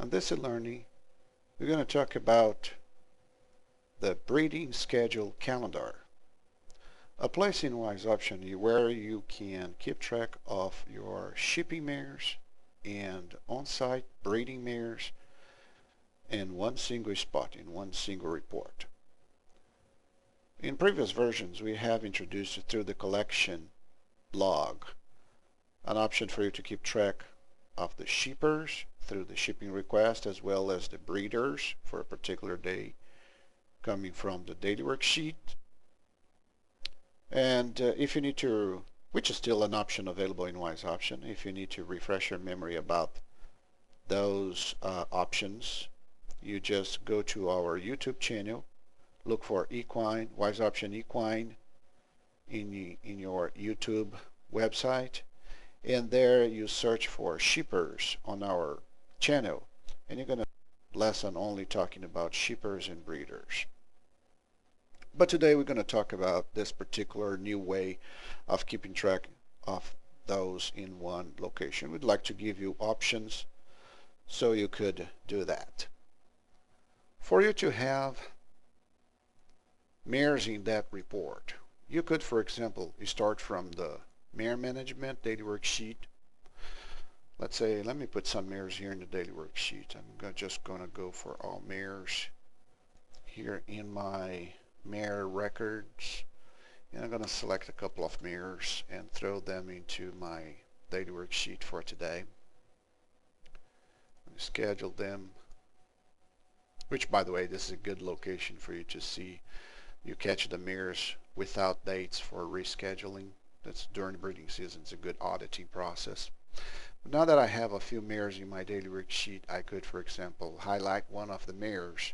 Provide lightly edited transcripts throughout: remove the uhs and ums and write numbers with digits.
On this eLearning, we're going to talk about the breeding schedule calendar, a place-wise option where you can keep track of your shipping mares and on-site breeding mares in one single spot, in one single report. In previous versions, we have introduced through the collection log an option for you to keep track of the shippers through the shipping request, as well as the breeders for a particular day coming from the daily worksheet. And if you need to, which is still an option available in Wise Option, if you need to refresh your memory about those options, you just go to our YouTube channel, look for Equine, Wise Option Equine in your YouTube website, and there you search for shippers on our channel, and you're going to lesson only talking about shippers and breeders. But today we're going to talk about this particular new way of keeping track of those in one location. We'd like to give you options so you could do that. For you to have mares in that report, you could, for example, start from the mare management daily worksheet. Let's say, let me put some mares here in the daily worksheet. I'm just going to go for all mares here in my mare records, and I'm going to select a couple of mares and throw them into my daily worksheet for today. Schedule them, which, by the way, this is a good location for you to see. You catch the mares without dates for rescheduling. That's during the breeding season. It's a good auditing process. But now that I have a few mares in my daily worksheet, I could, for example, highlight one of the mares,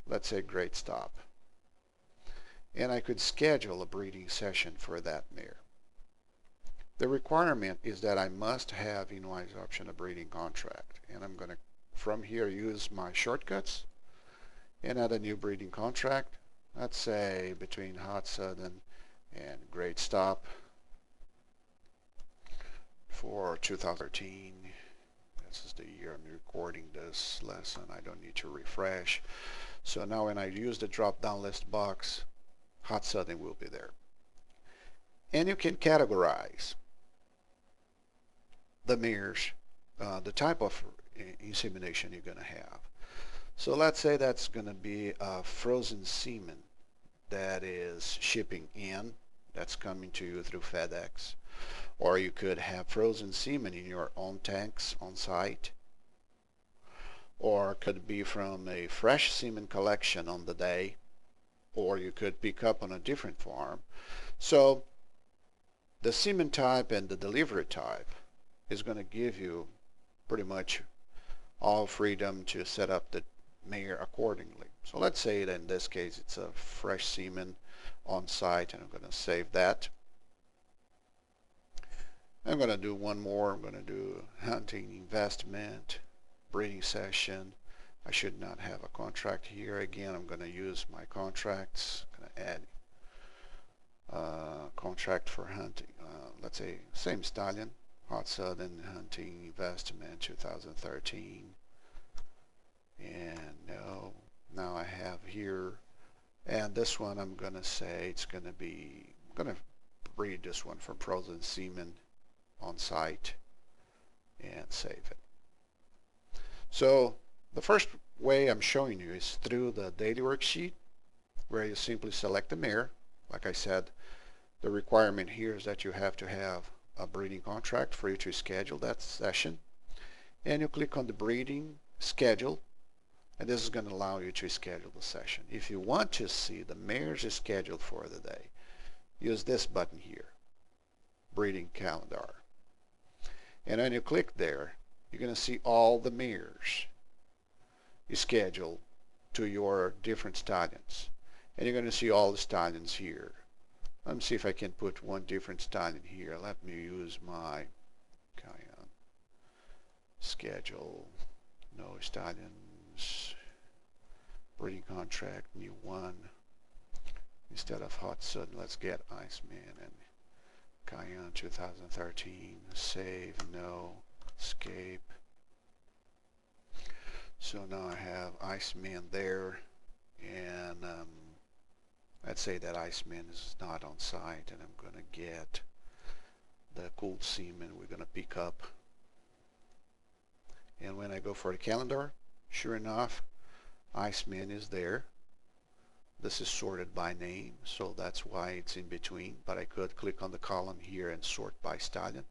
let's say Great Stop, and I could schedule a breeding session for that mare. The requirement is that I must have in Wise Option a breeding contract, and I'm going to, from here, use my shortcuts and add a new breeding contract. Let's say between Hot Southern and Great Stop for 2013. This is the year I'm recording this lesson. I don't need to refresh. So now when I use the drop-down list box, Hot Southern will be there. And you can categorize the mares, the type of insemination you're going to have. So let's say that's going to be a frozen semen that is shipping in, that's coming to you through FedEx. Or you could have frozen semen in your own tanks on site. Or it could be from a fresh semen collection on the day. Or you could pick up on a different farm. So the semen type and the delivery type is going to give you pretty much all freedom to set up the mare accordingly. So let's say that in this case it's a fresh semen on site, and I'm going to save that. I'm going to do one more. I'm going to do hunting investment, breeding session. I should not have a contract here. Again, I'm going to use my contracts. I'm going to add contract for hunting. Let's say same Stallion, Hot Southern Hunting Investment 2013. And now I have here, and this one I'm going to say it's going to be, I'm going to breed this one from frozen semen on site and save it. So the first way I'm showing you is through the daily worksheet, where you simply select the mare. Like I said, the requirement here is that you have to have a breeding contract for you to schedule that session, and you click on the breeding schedule, and this is going to allow you to schedule the session. If you want to see the mares scheduled for the day, use this button here, breeding calendar. And when you click there, you're going to see all the mares scheduled to your different stallions. And you're going to see all the stallions here. Let me see if I can put one different stallion here. Let me use my schedule. No stallions. Breeding contract, new one. Instead of Hot Southern, let's get Iceman and Cayenne 2013. Save, no, escape. So now I have Iceman there, and let's say that Iceman is not on site, and I'm going to get the cooled semen we're going to pick up. And when I go for the calendar, sure enough, Iceman is there. This is sorted by name, so that's why it's in between, but I could click on the column here and sort by Stallion.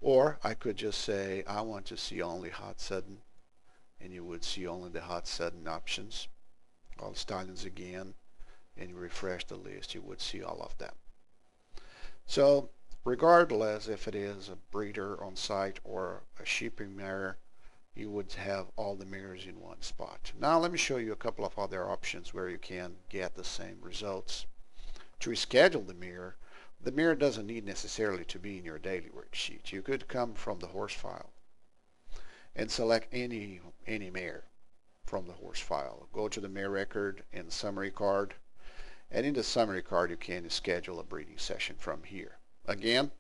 Or I could just say I want to see only hot sudden, and you would see only the hot sudden options, all stallions again, and you refresh the list, you would see all of them. So regardless if it is a breeder on site or a shipping mare, you would have all the mares in one spot. Now let me show you a couple of other options where you can get the same results. To reschedule the mare doesn't need necessarily to be in your daily worksheet. You could come from the horse file and select any mare from the horse file. Go to the mare record and summary card, and in the summary card you can schedule a breeding session from here. Again,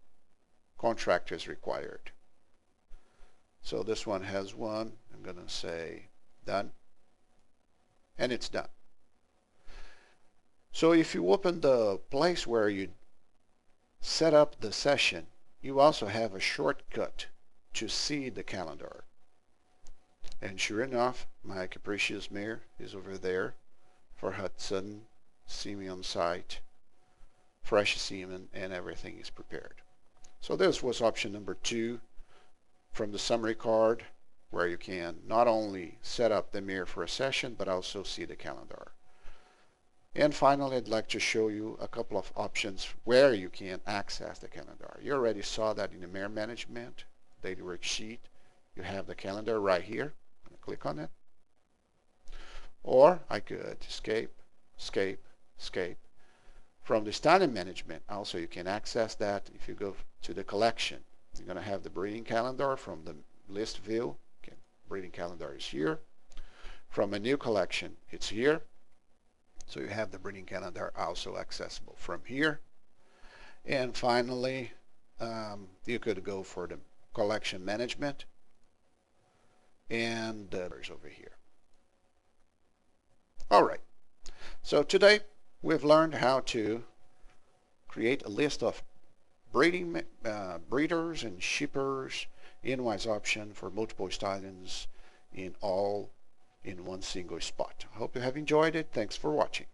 contract is required. So this one has one. I'm going to say done, and it's done. So if you open the place where you set up the session, you also have a shortcut to see the calendar. And sure enough, my capricious mare is over there for Hudson, semen on site, fresh semen, and everything is prepared. So this was option number 2 from the summary card, where you can not only set up the mare for a session, but also see the calendar. And finally, I'd like to show you a couple of options where you can access the calendar. You already saw that in the mare management, daily worksheet. You have the calendar right here. Click on it. Or I could escape. From the Stallion management, also you can access that. If you go to the collection, you're going to have the breeding calendar from the list view. Okay, breeding calendar is here. From a new collection, it's here. So you have the breeding calendar also accessible from here. And finally, you could go for the collection management, and there's over here. All right. So today we've learned how to create a list of breeders and shippers in wise option for multiple stallions in one single spot. I hope you have enjoyed it. Thanks for watching.